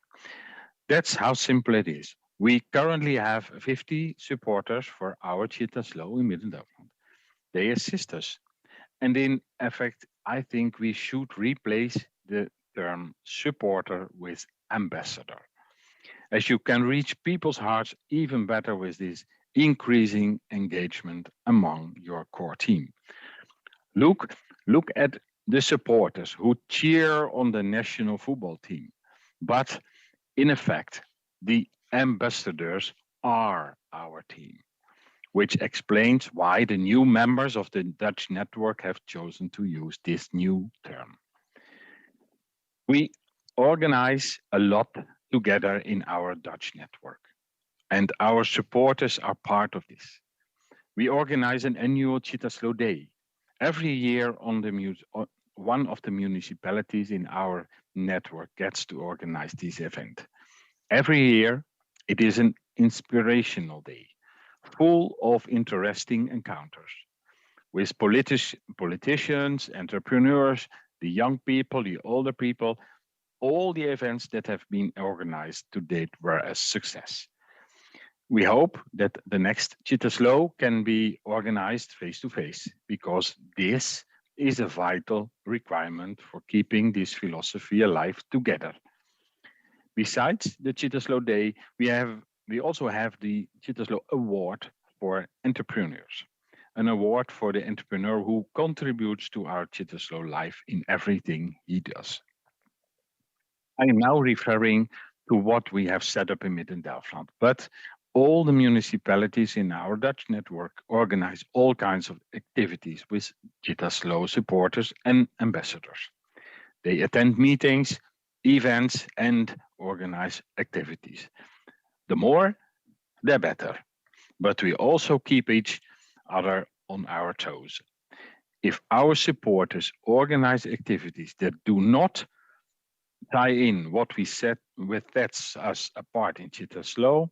That's how simple it is. We currently have 50 supporters for our Cittaslow in Midden-Delfland. They assist us. And in effect, I think we should replace the term supporter with ambassador, as you can reach people's hearts even better with this increasing engagement among your core team. Look at the supporters who cheer on the national football team. But in effect, the ambassadors are our team, which explains why the new members of the Dutch network have chosen to use this new term. We organize a lot together in our Dutch network, and our supporters are part of this. We organize an annual Cittaslow Day. Every year one of the municipalities in our network gets to organize this event. Every year, it is an inspirational day, full of interesting encounters with politicians, entrepreneurs, the young people, the older people. All the events that have been organized to date were a success. We hope that the next Cittaslow can be organized face-to-face, because this is a vital requirement for keeping this philosophy alive together. Besides the Cittaslow Day, we also have the Cittaslow Award for Entrepreneurs, an award for the entrepreneur who contributes to our Cittaslow life in everything he does. I am now referring to what we have set up in Midden-Delfland, but all the municipalities in our Dutch network organize all kinds of activities with Cittaslow supporters and ambassadors. They attend meetings, events, and organize activities. The more, the better. But we also keep each other on our toes. If our supporters organize activities that do not tie in what we said with sets us apart in Cittaslow,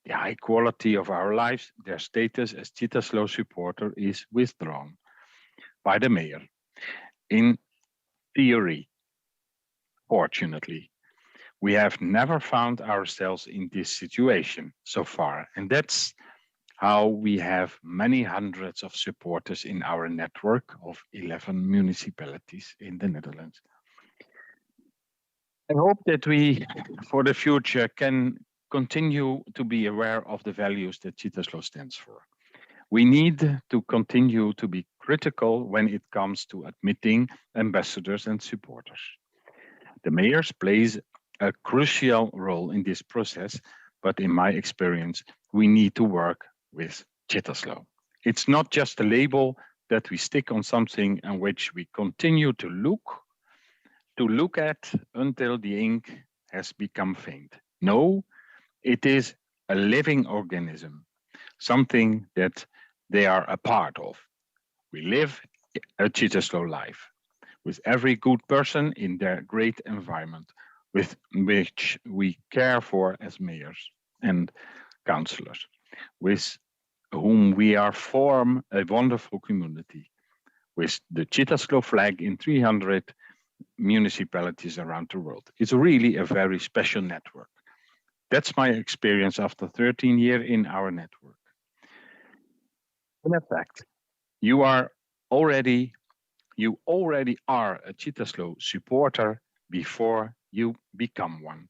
the high quality of our lives, their status as Cittaslow supporter is withdrawn by the mayor. In theory, fortunately, we have never found ourselves in this situation so far, and that's how we have many hundreds of supporters in our network of 11 municipalities in the Netherlands. I hope that we, for the future, can continue to be aware of the values that Cittaslow stands for. We need to continue to be critical when it comes to admitting ambassadors and supporters. The mayors plays a crucial role in this process, but in my experience, we need to work with Cittaslow. It's not just a label that we stick on something and which we continue to look at until the ink has become faint. No, it is a living organism, something that they are a part of. We live a Cittaslow life with every good person in their great environment, with which we care for as mayors and councillors, with whom we are form a wonderful community, with the Cittaslow flag in 300 municipalities around the world. It's really a very special network. That's my experience after 13 years in our network. In fact, you already are a Cittaslow supporter before you become one.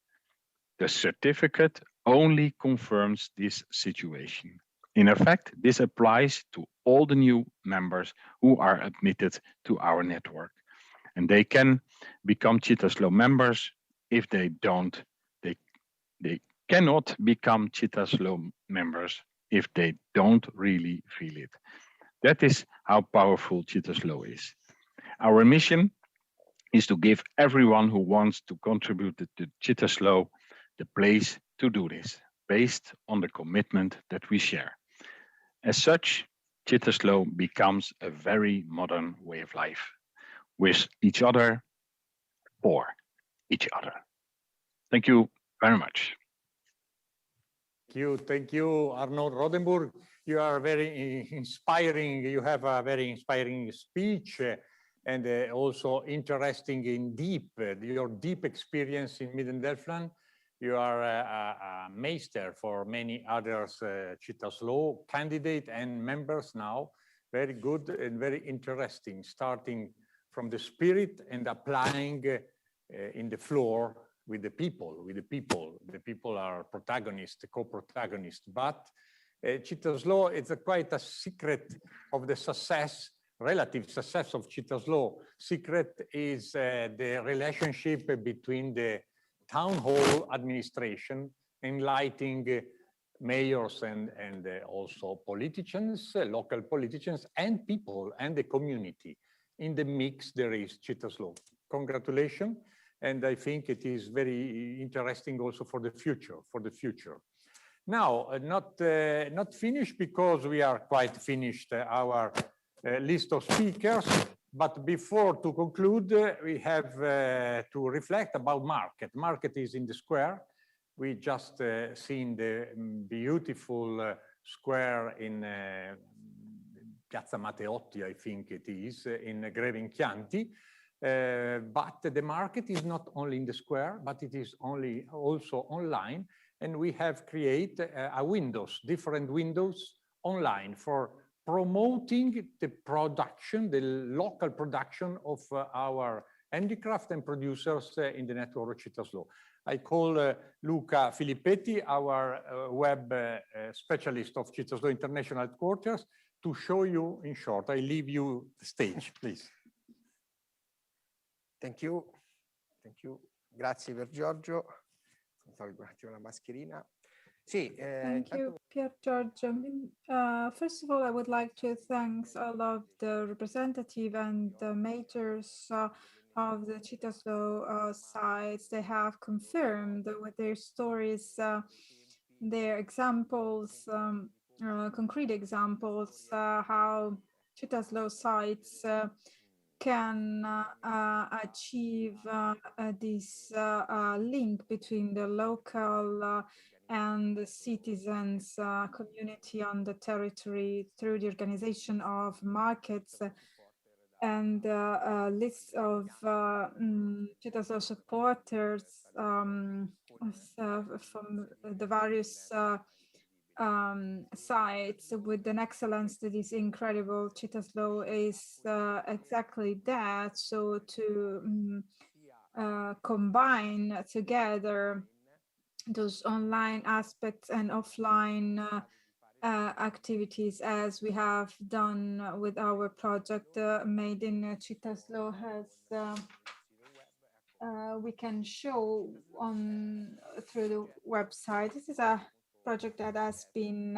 The certificate only confirms this situation. In effect, this applies to all the new members who are admitted to our network. And they can become Cittaslow members. If they don't, they cannot become Cittaslow members if they don't really feel it. That is how powerful Cittaslow is. Our mission is to give everyone who wants to contribute to Cittaslow the place to do this, based on the commitment that we share. As such, Cittaslow becomes a very modern way of life, with each other, for each other. Thank you very much. Thank you, Arnoud Rodenburg. You are very inspiring. You have a very inspiring speech and also interesting in your deep experience in Midden-Delfland. You are a maester for many others Cittaslow candidate and members now. Very good and very interesting, starting from the spirit and applying in the floor with the people. The people are protagonists, co-protagonists, but Cittaslow is quite a secret of the success, relative success of Cittaslow. Secret is the relationship between the town hall administration, enlightening mayors and also politicians, local politicians and people and the community. In the mix, there is Cittaslow. Congratulations. And I think it is very interesting also for the future. Now, not finished because we are quite finished our list of speakers, but before to conclude, we have to reflect about market. Market is in the square. We just seen the beautiful square in Piazza Matteotti, I think it is, in Greve in Chianti. But the market is not only in the square, but it is also online. And we have created different windows online for promoting the production, the local production of our handicraft and producers in the network of Cittaslow. I call Luca Filippetti, our web specialist of Cittaslow International headquarters, to show you in short. I leave you the stage, please. Thank you. Grazie per Giorgio. Tolgo un attimo la mascherina. Sì, thank you, Pier Giorgio. First of all, I would like to thank all of the representative and the majors of the Cittaslow sites. They have confirmed with their stories, their examples, concrete examples, how Cittaslow sites can achieve this link between the local and the citizens community on the territory through the organization of markets and lists of Cittaslow supporters from the various sites with an excellence that is incredible. Cittaslow is exactly that. So to combine together those online aspects and offline activities, as we have done with our project Made in Cittaslow, has we can show on through the website. This is a project that has been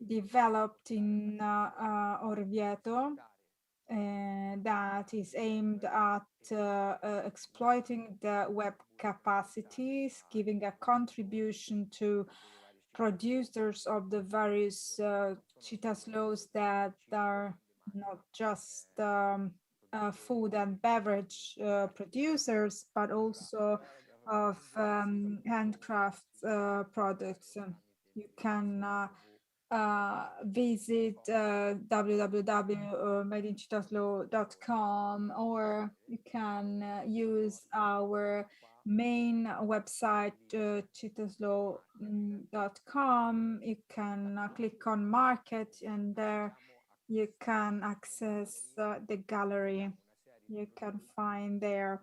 developed in Orvieto that is aimed at exploiting the web capacities, giving a contribution to producers of the various Cittaslows that are not just food and beverage producers, but also of handcraft products. You can visit www.madeincittaslow.com, or you can use our main website, cittaslow.com. You can click on market, and there you can access the gallery. You can find there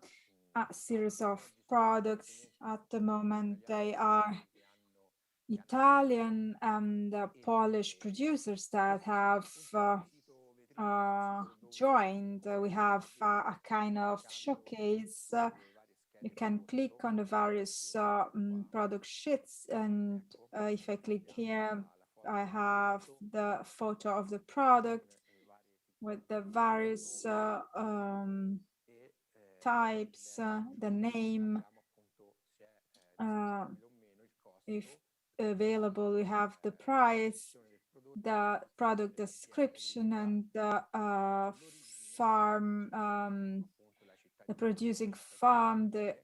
a series of products. At the moment, they are Italian and Polish producers that have joined. We have a kind of showcase. You can click on the various product sheets, and if I click here, I have the photo of the product with the various types, the name, if available, we have the price, the product description, and the farm, the producing farm, the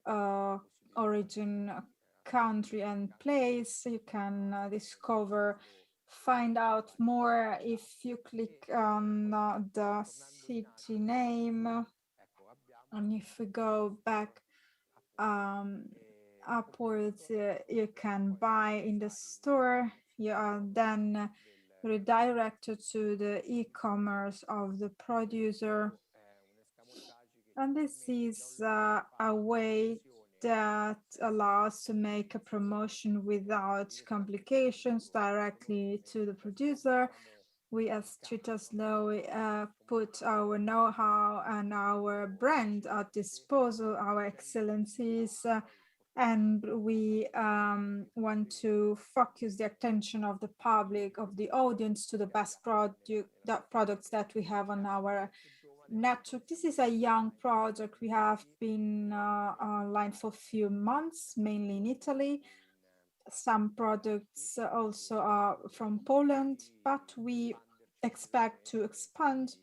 origin, country, and place. You can find out more if you click on the city name. And if we go back upwards, you can buy in the store. You are then redirected to the e-commerce of the producer. And this is a way that allows to make a promotion without complications directly to the producer. We as Cittaslow put our know-how and our brand at disposal, our excellencies, and we want to focus the attention of the public, of the audience, to the best products that we have on our network. This is a young project. We have been online for a few months, mainly in Italy. Some products also are from Poland, but we expect to expand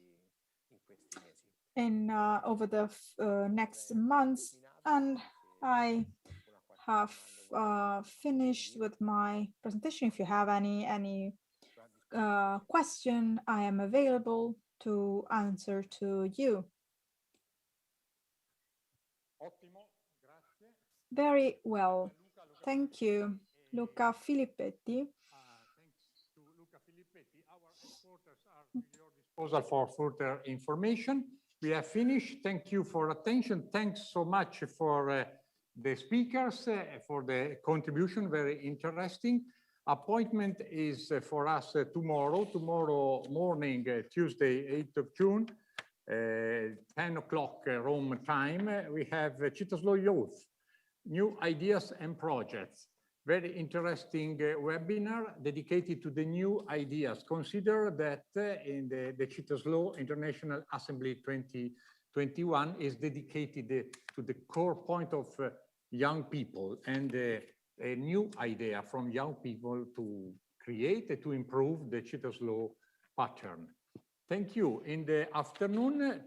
in over the next months. And I have finished with my presentation. If you have any question, I am available to answer to you. Very well. Thank you, Luca Filippetti. Thanks to Luca Filippetti. Our reporters are at your disposal for further information. We have finished. Thank you for attention. Thanks so much for the speakers, for the contribution. Very interesting. Appointment is for us tomorrow morning, Tuesday, 8th of June, 10 o'clock Rome time. We have Cittaslow Youth, New Ideas and Projects. Very interesting webinar dedicated to the new ideas. Consider that in the Cittaslow International Assembly 2021 is dedicated to the core point of young people, and a new idea from young people to create and to improve the Cittaslow pattern. Thank you. In the afternoon,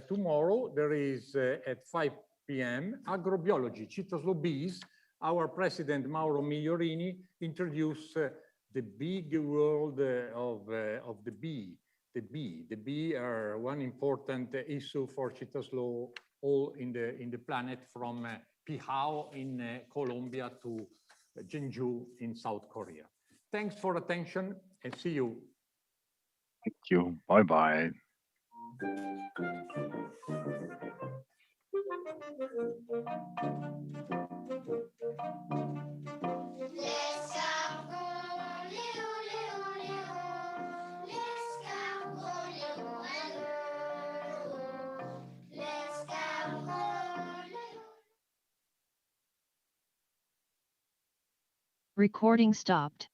tomorrow, there is at 5 p.m. Agrobiology, Cittaslow Bees. Our president, Mauro Migliorini, introduced the big world of the bee. The bee are one important issue for Cittaslow all in the planet, from Pihao in Colombia to Jeonju in South Korea. Thanks for attention and see you. Thank you. Bye-bye. Recording stopped.